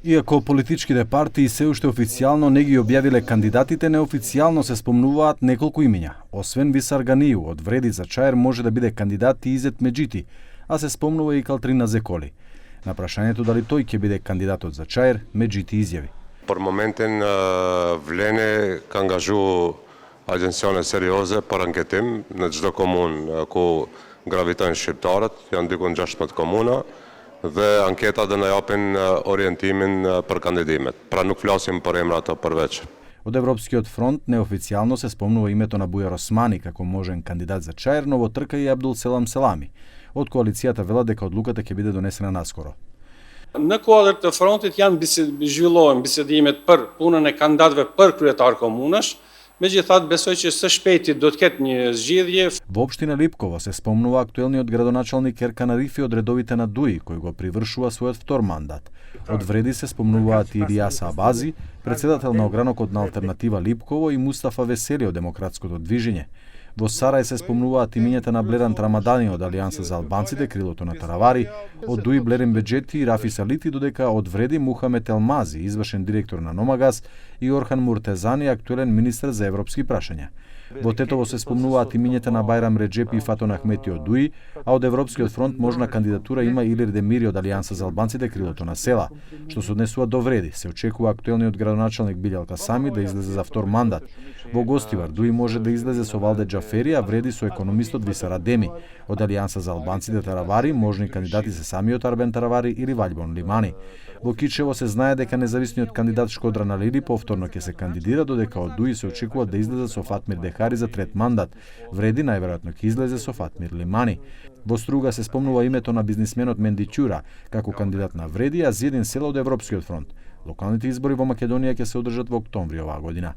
Иако политичките партии се уште официјално не ги објавиле кандидатите, неофицијално се спомнуваат неколку имиња. Освен Висар Ганију, од Вреди за Чаир може да биде кандидат и Изет Меджити, а се спомнува и Калтрина Зеколи. На прашањето дали тој ќе биде кандидатот за Чаир, Меджити изјави: Por momentin vlene ka angazhu agencione serioze për anketim në çdo komunë ku gravitojnë shqiptarët, janë diku në 16 komuna, dhe anketa dhe na japin orientimin për kandidimet. Pra nuk flasim për emra të përveç. Од Европскиот фронт неофицијално се спомнува името на Бујар Османи како можен кандидат за Чаир, но во трка и Абдул Селам Селами. Од коалицијата велат дека одлуката ќе биде донесена наскоро. Në kuadër të frontit janë zhvillohen bisedimet për punën e kandidatëve për kryetar komunash. Megjithatë besoj që së shpejti do të ketë një zgjidhje. Во општина Липково се спомнува актуелниот градоначалник Еркан Арифи од редовите на ДУИ, кој го привршува својот втор мандат. Од Вреди се спомнуваат и Илијаса Абази, председател на огранокот на Алтернатива Липково, и Мустафа Весели од Демократското движење. Во Сарај се спомнуваат имињата на Блеран Трамадани од Алијанса за албанците, крилото на Таравари, од ДУИ Блерен Беджети и Рафи Салити, додека од Вреди Мухамет Елмази, извршен директор на Номагаз, и Орхан Муртезани, актуелен министер за европски прашања. Во Тетово се спомнуваат имињата на Бајрам Реджепи и Фатон Ахмети од ДУИ, а од Европскиот фронт можна кандидатура има Илир Демири од Алијанса за албанците, крилото на Села. Што се однесува до Вреди, се очекува актуелниот градоначалник Билјал Касами да излезе за втор мандат. Во Гостивар ДУИ може да излезе со Валде Џафери, а Вреди со економистот Висар Адеми. Од Алијанса за албанците Таравари можни кандидати се самиот Арбен Таравари или Ваљбон Лимани. Во Кичево се знае дека независниот кандидат Шкодран Алили повторно ќе се кандидира, додека од ДУИ се очекува да излезе со Фатмир Дехари за трет мандат. Вреди најверојатно ќе излезе со Фатмир Лимани. Во Струга се спомнува името на бизнисменот Менди Ќура како кандидат на Вреди, а Зиедин Села од Европскиот фронт. Локалните избори во Македонија ќе се одржат во октомври оваа година.